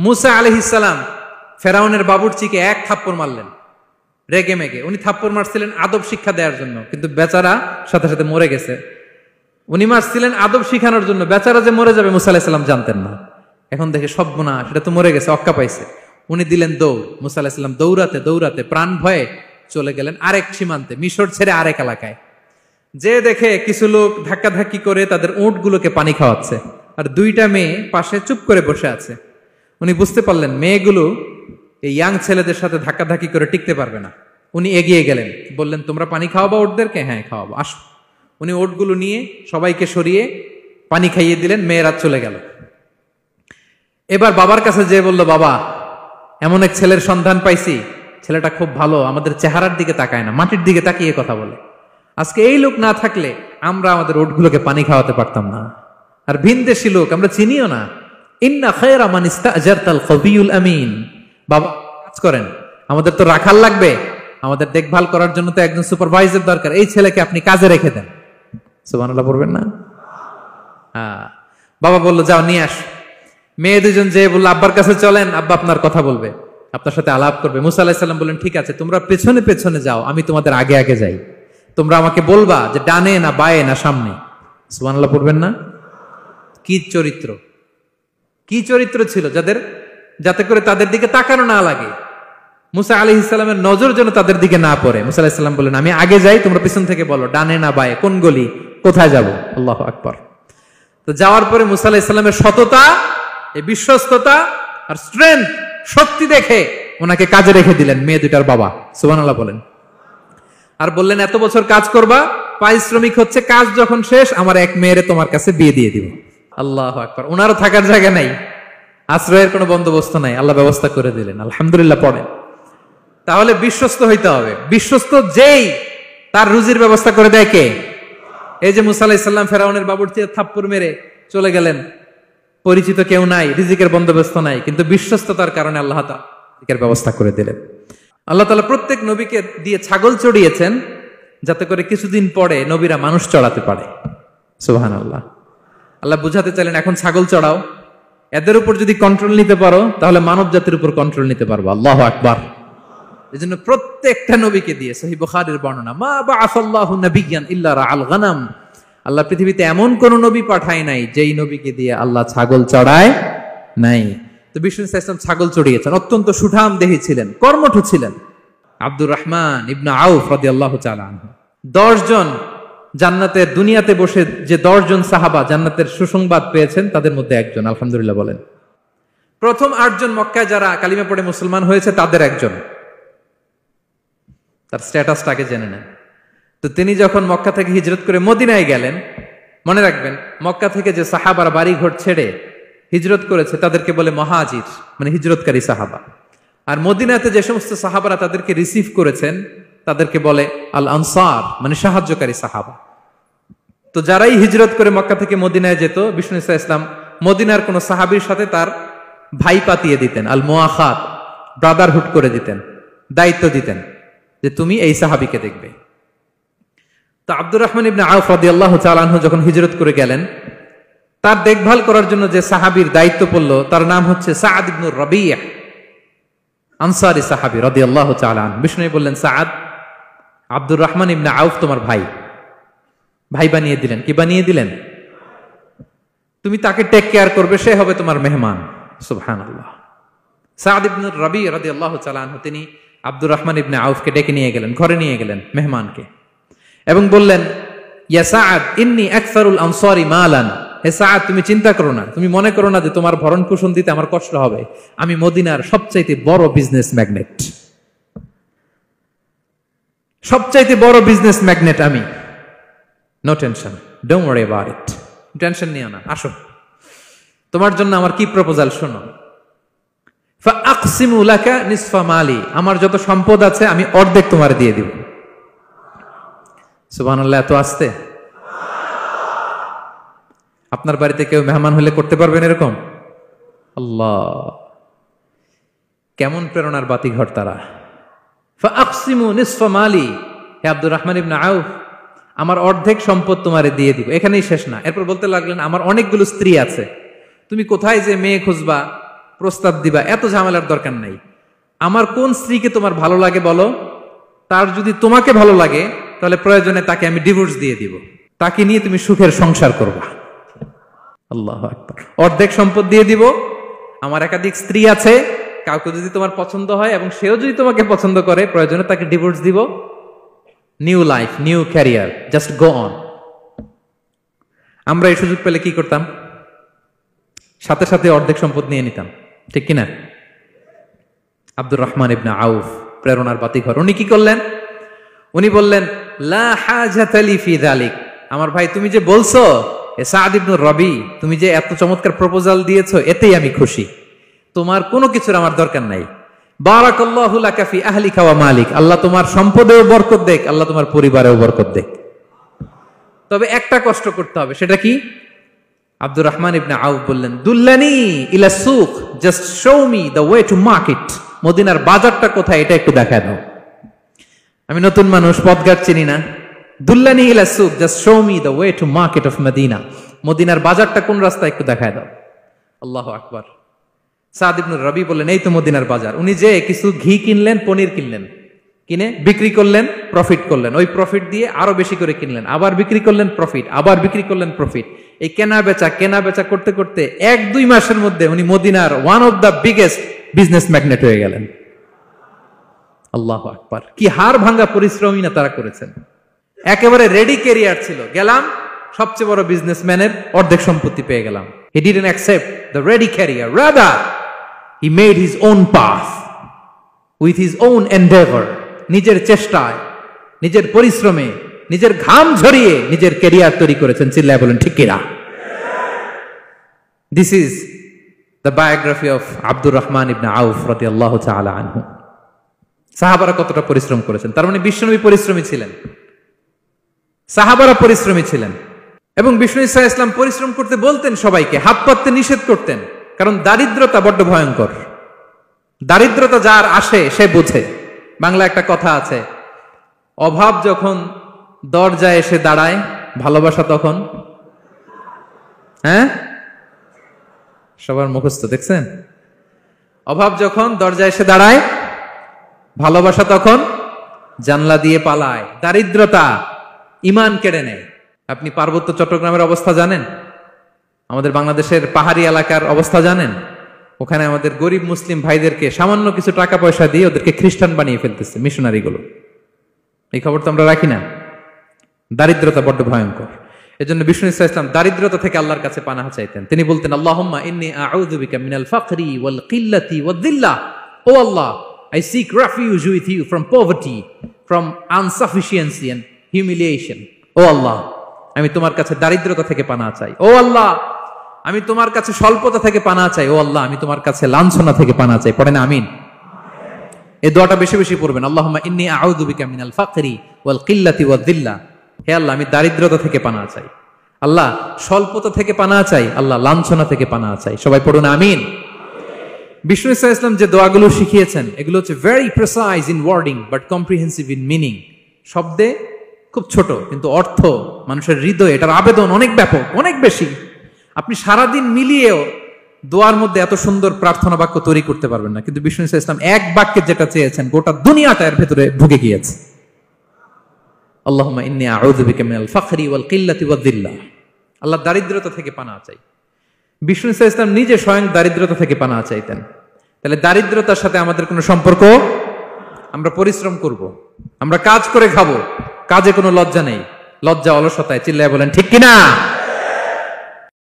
মুসা আলাইহিস সালাম ফেরাউনের বাবুর্চিকে এক থাপ্পড় মারলেন রেগে মেগে। উনি থাপ্পড় মারছিলেন আদব শিক্ষা দেওয়ার জন্য, কিন্তু বেচারা সাথে সাথে মরে গেছে। উনি মারছিলেন আদব শিখানোর জন্য, বেচারা যে মরে যাবে মুসা আলাইহিস সালাম জানতেন না। এখন দেখে সর্বনাশ, সেটা তো মরে গেছে, অক্কা পাইছে। উনি দিলেন দৌড়। মুসা আলাইহিস সালাম দৌড়াতে দৌড়াতে প্রাণ ভয়ে চলে গেলেন আরেক সীমান্তে, মিশর ছেড়ে আরেক এলাকায়। যে দেখে কিছু লোক ধাক্কাধাক্কি করে তাদের উটগুলোকে পানি খাওয়াচ্ছে, আর দুইটা মেয়ে পাশে চুপ করে বসে আছে। উনি বুঝতে পারলেন মেয়েগুলো এই ইয়াং ছেলেদের সাথে ধাক্কাধাক্কি করে টিকতে পারবে না। উনি এগিয়ে গেলেন, বললেন তোমরা পানি খাওয়াবো ওটদেরকে? হ্যাঁ খাওয়াবো, আসো। উনি ওটগুলো নিয়ে সবাইকে সরিয়ে পানি খাইয়ে দিলেন, মেয়েরা চলে গেল। এবার বাবার কাছে যেয়ে বলল, বাবা এমন এক ছেলের সন্ধান পাইছি, ছেলেটা খুব ভালো, আমাদের চেহারার দিকে তাকায় না, মাটির দিকে তাকিয়ে কথা বলে। আজকে এই লোক না থাকলে আমরা আমাদের ওটগুলোকে পানি খাওয়াতে পারতাম না। আর ভিনদেশী লোক, আমরা চিনিও না। ইন্না খায়রা মান ইস্তাজারতাল কবিয়ুল আমিন। বাবা কাজ করেন, আমাদের তো রাখাল লাগবে, আমাদের দেখভাল করার জন্য তো একজন সুপারভাইজার দরকার, এই ছেলেকে আপনি কাজে রেখে দেন। সুবহানাল্লাহ পড়বেন না? বাবা বললো যাও নিয়ে আস। মেয়ে দুজন যে বললো আব্বার কাছে চলেন, আব্বা আপনার কথা বলবে, আপনার সাথে আলাপ করবে। মুসা আলাইহিস সালাম বললেন ঠিক আছে, তোমরা পেছনে পেছনে যাও, আমি তোমাদের আগে আগে যাই। তোমরা আমাকে বলবা যে ডানে না বায়ে না সামনে। সুবহানাল্লাহ পড়বেন না? কি চরিত্র, কি চরিত্র ছিল যাদের, যাতে করে তাদের দিকে তাকানো না লাগে। মুসা আলাইহিস সালামের নজর যেন তাদের দিকে না পড়ে। মুসা আলাইহিস সালাম বললেন আমি আগে যাই, তোমরা পিছন থেকে বলো ডানে না বায়ে, কোন গলি, কোথায় যাব। আল্লাহু আকবার। তো যাওয়ার পরে মুসা আলাইহিস সালামের সততা, এই বিশ্বস্ততা আর স্ট্রেংথ, শক্তি দেখে ওনাকে কাজে রেখে দিলেন মেয়ে দুটার বাবা। সুবহানাল্লাহ বলেন। আর বললেন এত বছর কাজ করবা, পারিশ্রমিক হচ্ছে কাজ যখন শেষ আমার এক মেয়েরে তোমার কাছে বিয়ে দিয়ে দিব। আল্লাহু আকবার। ওনারও থাকার জায়গা নাই, আশ্রয়ের কোনো বন্দোবস্ত নাই, আল্লাহ ব্যবস্থা করে দিলেন। আলহামদুলিল্লাহ পড়েন। তাহলে বিশ্বস্ত হইতে হবে। বিশ্বস্ত যেই, তার রুজির ব্যবস্থা করে দেয় কে? এই যে মুসা আলাইহিস সালাম ফেরাউনের বাবুর্চিকে থাপ্পড় মেরে চলে গেলেন, পরিচিত কেউ নাই, রিজিকের বন্দোবস্ত নাই, কিন্তু বিশ্বস্ততার কারণে আল্লাহ তাআলা রিজিকের ব্যবস্থা করে দিলেন। আল্লাহ তাআলা প্রত্যেক নবীকে দিয়ে ছাগল চড়িয়েছেন, যাতে করে কিছুদিন পরে নবীরা মানুষ চড়াতে পারে। সুবহানাল্লাহ। আল্লাহ বুঝাতে চাইলেন এখন ছাগল চড়াও, এদের উপর যদি কন্ট্রোল নিতে পারো তাহলে মানব জাতির উপর কন্ট্রোল নিতে পারবো। আল্লাহু আকবার। এজন্য প্রত্যেকটা নবীকে দিয়ে, সহিহ বুখারীর বর্ণনা, মা বাআসাল্লাহু নাবিয়্যান ইল্লা রাআল গানাম। আল্লাহ পৃথিবীতে এমন কোন নবী পাঠায় নাই যেই নবীকে দিয়ে আল্লাহ ছাগল চড়ায় নাই। তো বিষ্ণু সাল্লাল্লাহু আলাইহি ওয়াসাল্লাম ছাগল চড়িয়েছেন, অত্যন্ত সুঠাম দেহী ছিলেন, কর্মঠ ছিলেন। আব্দুর রহমান ইবনে আউফ রাদিয়াল্লাহু তাআলা আনহু 10 জন জান্নাতের, দুনিয়াতে বসে যে 10 জন সাহাবা জান্নাতের সুসংবাদ পেয়েছেন তাদের মধ্যে একজন। আলহামদুলিল্লাহ বলেন। প্রথম 8 জন মক্কায় যারা কালিমা পড়ে মুসলমান হয়েছে তাদের একজন। তার স্ট্যাটাসটাকে জেনে নেন। তো তিনি যখন মক্কা থেকে হিজরত করে মদিনায় গেলেন, মনে রাখবেন মক্কা থেকে যে সাহাবারা বাড়ি ঘর ছেড়ে হিজরত করেছে তাদেরকে বলে মহাজির, মানে হিজরতকারী সাহাবা। আর মদিনাতে যে সমস্ত সাহাবারা তাদেরকে রিসিভ করেছেন তাদেরকে বলে আল আনসার, মানে সাহায্যকারী সাহাবা। তো যারাই হিজরত করে মক্কা থেকে মদিনায় যেত, বিষ্ণু ইসলাম মদিনার কোন সাহাবীর সাথে তার ভাই পাতিয়ে দিতেন, আল মুআখাত, ব্রাদারহুড করে দিতেন, দায়িত্ব দিতেন যে তুমি এই সাহাবীকে দেখবে। তো আব্দুর রহমান ইবনে আউফ রাদিয়াল্লাহু তাআলা আনহু যখন হিজরত করে গেলেন, তার দেখভাল করার জন্য যে সাহাবীর দায়িত্ব পড়ল তার নাম হচ্ছে সাআদ ইবনে রাবিয়া, আনসারী সাহাবী রাদিয়াল্লাহু তাআলা আনহু। বিষ্ণু বললেন সাআদ, আব্দুর রহমান ইবনে আউফ তোমার ভাই, ভাই বানিয়ে দিলেন। কি বানিয়ে দিলেন? তুমি তাকে টেক কেয়ার করবে, সে হবে তোমার মেহমান। সুবহানাল্লাহ। সাআদ ইবনে রাবিয়া রাদিয়াল্লাহু তাআলা আনহু তিনি আব্দুর রহমান ইবনে আউফকে ডেকে নিয়ে গেলেন, ঘরে নিয়ে গেলেন মেহমানকে, এবং বললেন ইয়া সাআদ ইন্নী আকসারুল আনসারি মালান। হে সাআদ তুমি চিন্তা করো না, তুমি মনে করো না যে তোমার ভরণ পোষণ দিতে আমার কষ্ট হবে, আমি মদিনার সবচাইতে বড় বিজনেস ম্যাগনেট, সবচাইতে বড় বিজনেস ম্যাগনেট আমি। No tension, don't worry about it, tension নিও না, আসো তোমার জন্য আমার কি প্রপোজাল শোনো। ফাআকসিমু লাকা নিসফা মালি, আমার যত সম্পদ আছে আমি অর্ধেক তোমার দিয়ে দিব। সুবহানাল্লাহ। এত আসতে আপনার বাড়িতে কেউ মেহমান হলে করতে পারবেন এরকম? আল্লাহ, কেমন প্রেরণার বাতিঘর তারা। ফাআকসিমু নিসফা মালি, হে আব্দুর রহমান ইবনে আউফ আমার অর্ধেক সম্পদ তোমারে দিয়ে দিব। এখানেই শেষ না, এরপর বলতে লাগলেন আমার অনেকগুলো স্ত্রী আছে, তুমি কোথায় যে মেয়ে খুঁজবা প্রস্তাব দিবা, এত ঝামেলার দরকার নাই। আমার কোন স্ত্রীকে তোমার ভালো লাগে বলো, তার যদি তোমাকে ভালো লাগে তাহলে প্রয়োজনে তাকে আমি ডিভোর্স দিয়ে দিব, তাকে নিয়ে তুমি সুখের সংসার করবা। আল্লাহু আকবার। অর্ধেক সম্পদ দিয়ে দিব। আমার একাধিক স্ত্রী আছে, কাউকে যদি তোমার পছন্দ হয় এবং সেও যদি তোমাকে পছন্দ করে, প্রয়োজনে তাকে ডিভোর্স দিব। New life, new career, just go on. আমরা এই সুযোগ পেলে কি করতাম? সাথে সাথে অর্ধেক সম্পদ নিয়ে নিতাম, ঠিক কিনা? আব্দুর রহমান ইবনে আউফ, প্রেরণার বাতিঘর, উনি কি করলেন? উনি বললেন, লা হাজাতা লি ফি যালিক। আমার ভাই, তুমি যে বলছো সাদ ইবনে রবি, তুমি যে এত চমৎকার প্রপোজাল দিয়েছো, এতেই আমি খুশি। তোমার কোনো কিছুর আমার দরকার নাই। বারাকাল্লাহু লাকা ফি আহলিকা ওয়া মালিক। আল্লাহ তোমার সম্পদেও বরকত দেখ, আল্লাহ তোমার পরিবারেও বরকত দেখ। তবে একটা কষ্ট করতে হবে, সেটা কি? আব্দুর রহমান ইবনে আউফ বললেন, দুল্লানি ইলা সুক, just show me the way to market. মদিনার বাজারটা কোথায় এটা একটু দেখায় দাও। আমি নতুন মানুষ, পথঘাট চিনি না। দুল্লানি ইলা সুক, just show me the way to market of Medina. মদিনার বাজারটা কোন রাস্তায় একটু দেখায় দাও। আল্লাহু আকবার। সাদ ইবনে রবি বললেন, এই তো মদিনার বাজার। উনি যে কিছু ঘি কিনলেন, পনির কিনলেন, কিনে বিক্রি করলেন, প্রফিট করলেন। ওই প্রফিট দিয়ে আরো বেশি করে কিনলেন, আবার বিক্রি করলেন, প্রফিট, আবার বিক্রি করলেন, প্রফিট। এই কেনা বেচা করতে করতে 1-2 মাসের মধ্যে উনি মদিনার one of the biggest business magnate হয়ে গেলেন। আল্লাহু আকবার। কি হাড় ভাঙ্গা পরিশ্রমই না তারা করেছেন। একেবারে রেডি ক্যারিয়ার ছিল, গেলাম সবচেয়ে বড় বিজনেসম্যানের অর্ধেক সম্পত্তি পেয়ে গেলাম। He didn't accept the ready career, rather he made his own path with his own endeavor. নিজের চেষ্টায়, নিজের পরিশ্রমে, নিজের ঘাম ঝরিয়ে নিজের ক্যারিয়ার তৈরি করেছেন। চিল্লায় বলেন ঠিক কিনা? This is the biography of Abdur Rahman ইবনে আউফ রাদিয়াল্লাহু তাআলা আনহু। সাহাবারা কতটা পরিশ্রম করেছেন, তার মানে বিশ্বনবী পরিশ্রমী ছিলেন, সাহাবারা পরিশ্রমী ছিলেন। এবং বিষ্ণু ইসা ইসলাম পরিশ্রম করতে বলতেন সবাইকে, হাত পাততে নিষেধ করতেন, কারণ দারিদ্রতা বড্ড ভয়ঙ্কর। দারিদ্রতা যার আসে সে বুঝে। বাংলা একটা কথা আছে, অভাব যখন দরজায় এসে দাঁড়ায়, ভালোবাসা তখন, হ্যাঁ সবার মুখস্থ, দেখছেন? অভাব যখন দরজায় এসে দাঁড়ায়, ভালোবাসা তখন জানলা দিয়ে পালায়। দারিদ্রতা ঈমান কেড়ে নেয়। আপনি পার্বত্য চট্টগ্রামের অবস্থা জানেন? আমাদের বাংলাদেশের পাহাড়ি এলাকার অবস্থা জানেন? ওখানে আমাদের গরিব মুসলিম ভাইদেরকে সামান্য কিছু টাকা পয়সা দিয়ে ওদেরকে খ্রিস্টান বানিয়ে ফেলতেছে মিশনারি গুলো। এই খবর তো আমরা রাখি না। দারিদ্রতা বড্ড ভয়ঙ্কর। এজন্য বিষ্ণু ইসলাম দারিদ্রতা থেকে আল্লাহর কাছে পানাহ চাইতেন। তিনি বলতেন, আল্লাহুম্মা ইন্নী আউযু বিকা মিনাল ফাকরি ওয়াল কিল্লাতি ওয়াদ-দিল্লাহ। ও আল্লাহ, I seek refuge with you from poverty, from insufficiency and humiliation. ও আল্লাহ, আমি তোমার কাছে দারিদ্রতা থেকে পানাহ চাই। ও আল্লাহ, আমি তোমার কাছে স্বল্পতা থেকে পানাহ চাই। ও আল্লাহ, আমি তোমার কাছে লাঞ্ছনা থেকে পানাহ চাই। পড়েন আমিন। এই দোয়াটা বেশি বেশি পড়বেন। আল্লাহুম্মা ইন্নী আউযু বিকা মিনাল ফাকরি ওয়াল কিল্লাতি ওয়াদ-দিল্লাহ। হে আল্লাহ, আমি দারিদ্রতা থেকে পানাহ চাই। আল্লাহ, স্বল্পতা থেকে পানাহ চাই। আল্লাহ, লাঞ্ছনা থেকে পানাহ চাই। সবাই পড়ুন আমিন। বিষ্ণু ইসলাম যে দোয়াগুলো শিখিয়েছেন, এগুলো হচ্ছে very precise in wording but comprehensive in meaning. শব্দে খুব ছোট, কিন্তু অর্থ মানুষের হৃদয়ে এটার আবেদন অনেক ব্যাপক, অনেক বেশি। আপনি সারাদিন মিলিয়েও দোয়ার মধ্যে এত সুন্দর প্রার্থনা বাক্য তৈরি করতে পারবেন না, কিন্তু বিষ্ণু ইসলাম এক বাক্যে যেটা চেয়েছেন, গোটা দুনিয়াটা এর ভেতরে ঢুকে গিয়েছে। আল্লাহুম্মা ইন্নী আউযু বিকা মিনাল ফাকরি ওয়াল কিল্লাতি ওয়াদ-দিল্লাহ। আল্লাহ, দারিদ্রতা থেকে পানাহ চাই। বিষ্ণু ইসলাম নিজে স্বয়ং দারিদ্রতা থেকে পানাহ চাইতেন। তাহলে দারিদ্রতার সাথে আমাদের কোনো সম্পর্ক? আমরা পরিশ্রম করব, আমরা কাজ করে খাবো, কাজে কোনো লজ্জা নেই। লজ্জা অলসতায়। চিল্লায় বলেন ঠিক কিনা?